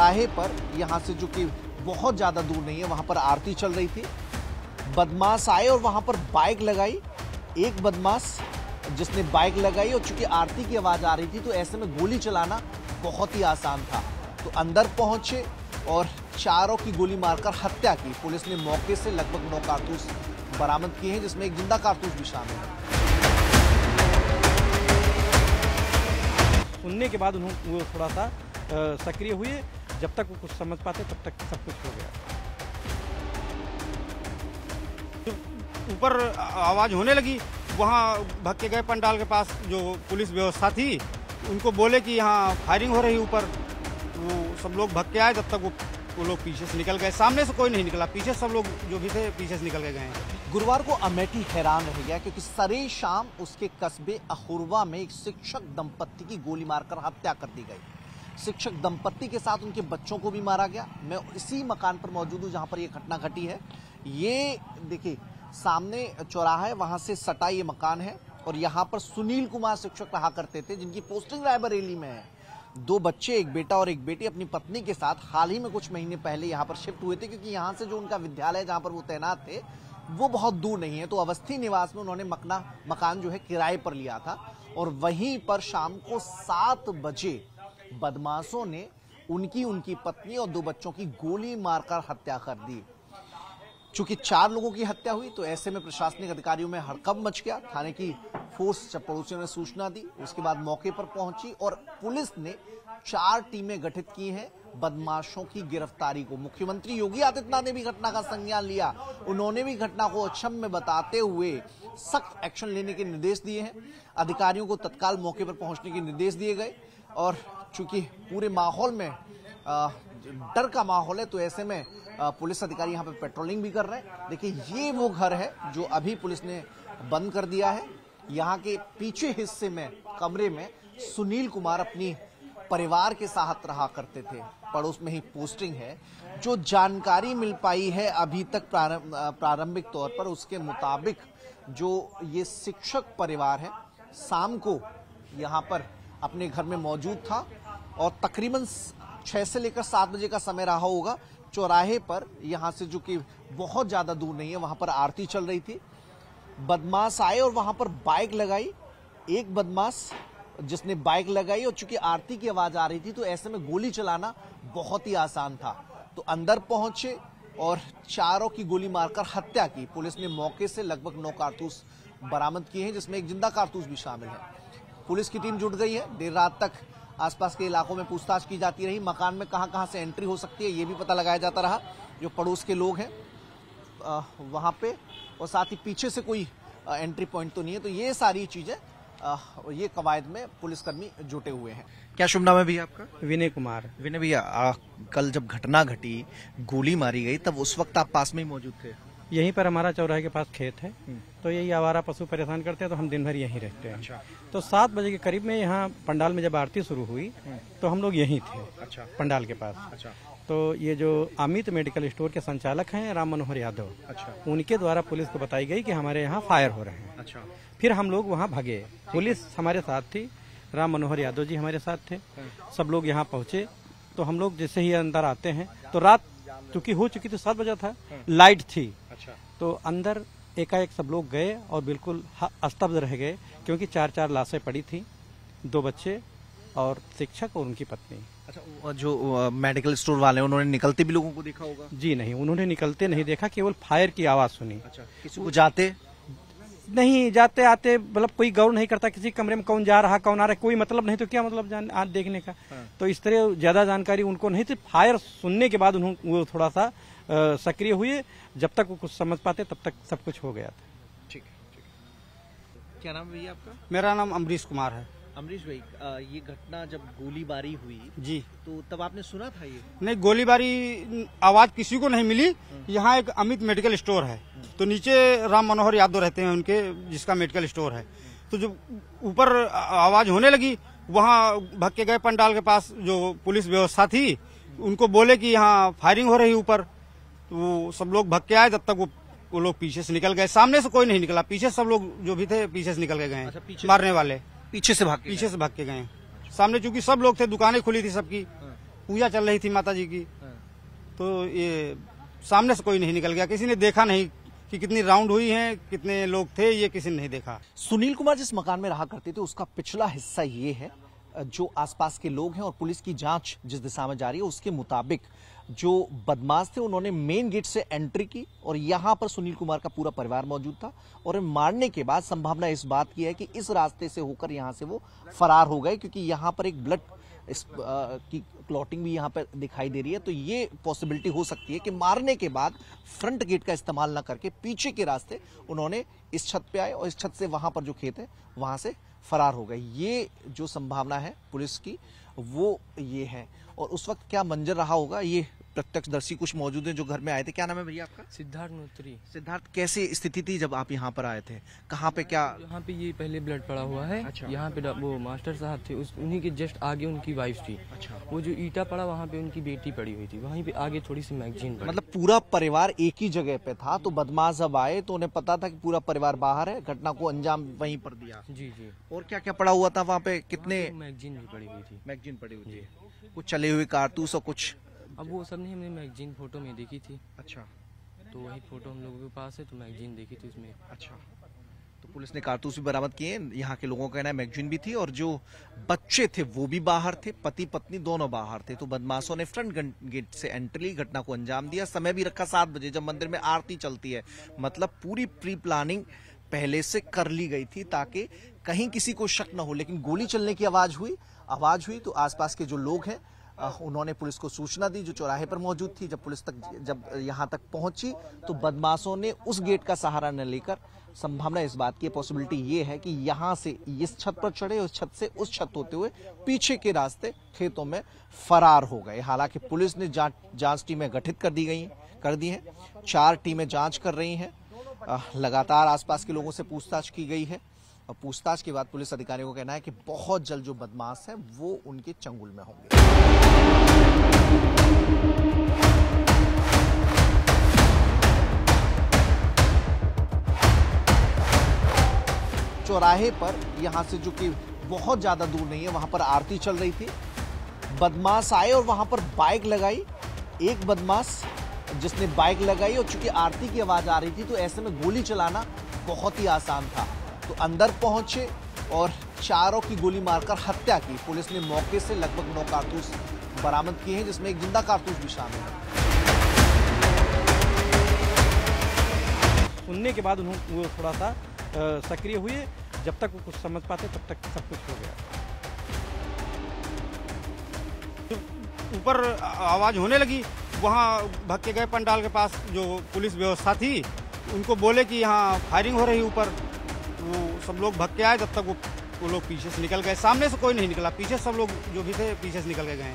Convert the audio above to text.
चौराहे पर यहाँ से जो कि बहुत ज्यादा दूर नहीं है, वहां पर आरती चल रही थी। बदमाश आए और वहां पर बाइक लगाई। एक बदमाश जिसने बाइक लगाई और चूंकि आरती की आवाज आ रही थी तो ऐसे में गोली चलाना बहुत ही आसान था, तो अंदर पहुंचे और चारों की गोली मारकर हत्या की। पुलिस ने मौके से लगभग 9 कारतूस बरामद किए हैं, जिसमें एक जिंदा कारतूस भी शामिल है। सुनने के बाद वो थोड़ा सा सक्रिय हुए। जब तक वो कुछ समझ पाते तब तक सब कुछ हो गया। ऊपर आवाज होने लगी, वहाँ भाग के गए पंडाल के पास जो पुलिस व्यवस्था थी, उनको बोले कि यहाँ फायरिंग हो रही ऊपर। वो सब लोग भाग के आए, जब तक वो लोग पीछे से निकल गए। सामने से कोई नहीं निकला, पीछे सब लोग जो भी थे पीछे से निकल के गए। गुरुवार को अमेठी हैरान रह गया क्योंकि सरे शाम उसके कस्बे अखुरवा में एक शिक्षक दंपत्ति की गोली मारकर हत्या कर दी गई। शिक्षक दंपत्ति के साथ उनके बच्चों को भी मारा गया। मैं इसी मकान पर मौजूद हूँ जहां पर यह घटना घटी है। ये देखिए सामने चौराहा है, वहां से सटा ये मकान है और यहाँ पर सुनील कुमार शिक्षक रहा करते थे, जिनकी पोस्टिंग रायबरेली में है। 2 बच्चे, एक बेटा और एक बेटी, अपनी पत्नी के साथ हाल ही में कुछ महीने पहले यहाँ पर शिफ्ट हुए थे, क्योंकि यहाँ से जो उनका विद्यालय जहाँ पर वो तैनात थे वो बहुत दूर नहीं है। तो अवस्थी निवास में उन्होंने मकान जो है किराए पर लिया था और वहीं पर शाम को 7 बजे बदमाशों ने उनकी पत्नी और 2 बच्चों की गोली मारकर हत्या कर दी। चूंकि 4 लोगों की हत्या हुई तो ऐसे में प्रशासनिक अधिकारियों में हड़कंप मच गया। थाने की फोर्स जब पड़ोसियों ने सूचना दी, उसके बाद मौके पर पहुंची और पुलिस ने 4 टीमें गठित की हैं बदमाशों की गिरफ्तारी को। मुख्यमंत्री योगी आदित्यनाथ ने भी घटना का संज्ञान लिया। उन्होंने भी घटना को अक्षम्य बताते हुए सख्त एक्शन लेने के निर्देश दिए हैं। अधिकारियों को तत्काल मौके पर पहुंचने के निर्देश दिए गए और चूंकि पूरे माहौल में डर का माहौल है तो ऐसे में पुलिस अधिकारी यहाँ पे पेट्रोलिंग भी कर रहे हैं। देखिए ये वो घर है जो अभी पुलिस ने बंद कर दिया है। यहाँ के पीछे हिस्से में कमरे में सुनील कुमार अपनी परिवार के साथ रहा करते थे, पड़ोस में ही पोस्टिंग है। जो जानकारी मिल पाई है अभी तक प्रारंभिक तौर पर, उसके मुताबिक जो ये शिक्षक परिवार है शाम को यहाँ पर अपने घर में मौजूद था और तकरीबन 6 से लेकर 7 बजे का समय रहा होगा। चौराहे पर यहाँ से जो कि बहुत ज्यादा दूर नहीं है, वहां पर आरती चल रही थी। बदमाश आए और वहां पर बाइक लगाई। एक बदमाश जिसने बाइक लगाई और चूंकि आरती की आवाज आ रही थी तो ऐसे में गोली चलाना बहुत ही आसान था, तो अंदर पहुंचे और चारों की गोली मारकर हत्या की। पुलिस ने मौके से लगभग 9 कारतूस बरामद किए हैं, जिसमें एक जिंदा कारतूस भी शामिल है। पुलिस की टीम जुट गई है। देर रात तक आसपास के इलाकों में पूछताछ की जाती रही। मकान में कहां से एंट्री हो सकती है ये भी पता लगाया जाता रहा। जो पड़ोस के लोग हैं वहां पे, और साथ ही पीछे से कोई एंट्री पॉइंट तो नहीं है। तो ये सारी चीजें ये कवायद में पुलिसकर्मी जुटे हुए हैं। क्या शुभ नाम है भैया आपका? विनय कुमार। विनय भैया, कल जब घटना घटी, गोली मारी गई, तब उस वक्त आप पास में ही मौजूद थे? यहीं पर हमारा चौराहे के पास खेत है, तो यही आवारा पशु परेशान करते हैं, तो हम दिन भर यहीं रहते हैं। अच्छा। तो 7 बजे के करीब में यहाँ पंडाल में जब आरती शुरू हुई तो हम लोग यहीं थे। अच्छा। पंडाल के पास। अच्छा। तो ये जो अमित मेडिकल स्टोर के संचालक हैं राम मनोहर यादव, अच्छा, उनके द्वारा पुलिस को बताई गई कि हमारे यहाँ फायर हो रहे हैं। अच्छा। फिर हम लोग वहाँ भागे। पुलिस हमारे साथ थी, राम मनोहर यादव जी हमारे साथ थे। सब लोग यहाँ पहुँचे तो हम लोग जैसे ही अंदर आते हैं तो रात चूंकि हो चुकी थी, 7 बजा था, लाइट थी। अच्छा। तो अंदर एकाएक सब लोग गए और बिल्कुल स्तब्ध रह गए, क्योंकि 4 लाशें पड़ी थी, 2 बच्चे और शिक्षक और उनकी पत्नी। अच्छा, जो मेडिकल स्टोर वाले हैं उन्होंने निकलते भी लोगों को देखा होगा? जी नहीं, उन्होंने निकलते नहीं देखा, केवल फायर की आवाज सुनी। अच्छा। किसी को जाते नहीं, जाते आते मतलब कोई गौर नहीं करता किसी कमरे में कौन जा रहा कौन आ रहा, कोई मतलब नहीं, तो क्या मतलब आज देखने का। तो इस तरह ज्यादा जानकारी उनको नहीं थी। फायर सुनने के बाद वो थोड़ा सा सक्रिय हुए। जब तक वो कुछ समझ पाते तब तक सब कुछ हो गया था। ठीक है। क्या नाम है भैया आपका? मेरा नाम अमरीश कुमार है। अमरीश भाई, ये घटना जब गोलीबारी हुई जी, तो तब आपने सुना था ये? नहीं, गोलीबारी आवाज किसी को नहीं मिली। यहाँ एक अमित मेडिकल स्टोर है, तो नीचे राम मनोहर यादव रहते हैं उनके, जिसका मेडिकल स्टोर है। तो जब ऊपर आवाज होने लगी, वहाँ भाग के गए पंडाल के पास जो पुलिस व्यवस्था थी, उनको बोले कि यहाँ फायरिंग हो रही ऊपर। तो वो सब लोग भाग के आए, जब तक वो लोग पीछे से निकल गए। सामने से कोई नहीं निकला, पीछे सब लोग जो भी थे पीछे से निकल के गए। अच्छा, पीछे मारने वाले पीछे से भाग के गए। सामने चूंकि सब लोग थे, दुकानें खुली थी सबकी, पूजा चल रही थी माता जी की। तो ये सामने से कोई नहीं निकल गया, किसी ने देखा नहीं कि कितनी राउंड हुई है, कितने लोग थे, ये किसी ने नहीं देखा। सुनील कुमार जिस मकान में रहा करते थे उसका पिछला हिस्सा ये है। जो आसपास के लोग हैं और पुलिस की जांच जिस दिशा में जा रही है उसके मुताबिक जो बदमाश थे उन्होंने मेन गेट से एंट्री की और यहां पर सुनील कुमार का पूरा परिवार मौजूद था और मारने के बाद संभावना इस बात की है कि इस रास्ते से होकर यहां से वो फरार हो गए, क्योंकि यहां पर एक ब्लड की क्लॉटिंग भी यहाँ पे दिखाई दे रही है। तो ये पॉसिबिलिटी हो सकती है कि मारने के बाद फ्रंट गेट का इस्तेमाल ना करके पीछे के रास्ते उन्होंने इस छत पे आए और इस छत से वहां पर जो खेत है वहां से फरार हो गए। ये जो संभावना है पुलिस की वो ये है। और उस वक्त क्या मंजर रहा होगा, ये प्रत्यक्षदर्शी कुछ मौजूद हैं जो घर में आए थे। क्या नाम है भैया आपका? सिद्धार्थ नोत्री। सिद्धार्थ, कैसी स्थिति थी जब आप यहाँ पर आए थे? कहाँ पे क्या? यहाँ पे ये पहले ब्लड पड़ा हुआ है। अच्छा। यहाँ पे वो मास्टर साहब थे, उन्हीं के जस्ट आगे उनकी वाइफ थी। अच्छा। वो जो ईटा पड़ा वहाँ पे उनकी बेटी पड़ी हुई थी, वहीं पे आगे थोड़ी सी मैगजीन पड़ी। मतलब पूरा परिवार एक ही जगह पे था, तो बदमाश जब आए तो उन्हें पता था कि पूरा परिवार बाहर है, घटना को अंजाम वहीं पर दिया। जी जी। और क्या क्या पड़ा हुआ था वहाँ पे? कितने मैगजीन भी पड़ी हुई थी। मैगजीन पड़ी हुई थी? कुछ चले हुए कारतूस और कुछ? अब वो सब नहीं, हमने मैगजीन फोटो में देखी थी। अच्छा। तो वही फोटो हम लोगों के पास है, तो मैगजीन देखी थी उसमें। अच्छा। तो पुलिस ने कारतूस भी बरामद किए। यहाँ के लोगों का कहना है मैगजीन भी थी और जो बच्चे थे वो भी बाहर थे, पति पत्नी दोनों बाहर थे। तो बदमाशों ने फ्रंट गेट से एंट्री ली, घटना को अंजाम दिया। समय भी रखा 7 बजे जब मंदिर में आरती चलती है। मतलब पूरी प्री प्लानिंग पहले से कर ली गई थी ताकि कहीं किसी को शक न हो। लेकिन गोली चलने की आवाज हुई तो आसपास के जो लोग हैं उन्होंने पुलिस को सूचना दी जो चौराहे पर मौजूद थी। जब यहाँ तक पहुंची तो बदमाशों ने उस गेट का सहारा न लेकर, संभावना इस बात की पॉसिबिलिटी ये है कि यहाँ से इस छत पर चढ़े, उस छत से उस छत होते हुए पीछे के रास्ते खेतों में फरार हो गए। हालांकि पुलिस ने जांच टीमें गठित कर दी हैं। 4 टीमें जांच कर रही हैं। लगातार आसपास के लोगों से पूछताछ की गई है और पूछताछ के बाद पुलिस अधिकारियों को कहना है कि बहुत जल्द जो बदमाश है वो उनके चंगुल में होंगे। चौराहे पर यहां से जो कि बहुत ज्यादा दूर नहीं है, वहां पर आरती चल रही थी। बदमाश आए और वहां पर बाइक लगाई। एक बदमाश जिसने बाइक लगाई और चूंकि आरती की आवाज आ रही थी तो ऐसे में गोली चलाना बहुत ही आसान था। तो अंदर पहुंचे और चारों की गोली मारकर हत्या की। पुलिस ने मौके से लगभग 9 कारतूस बरामद किए हैं, जिसमें एक जिंदा कारतूस भी शामिल है। सुनने के बाद उन्होंने वो थोड़ा सा सक्रिय हुए। जब तक वो कुछ समझ पाते तब तक सब कुछ हो गया। ऊपर आवाज होने लगी, वहाँ भाग के गए पंडाल के पास जो पुलिस व्यवस्था थी, उनको बोले कि यहाँ फायरिंग हो रही है ऊपर। वो सब लोग भाग के आए, तब तक वो लोग पीछे से निकल गए। सामने से कोई नहीं निकला, पीछे सब लोग जो भी थे पीछे से निकल के गए।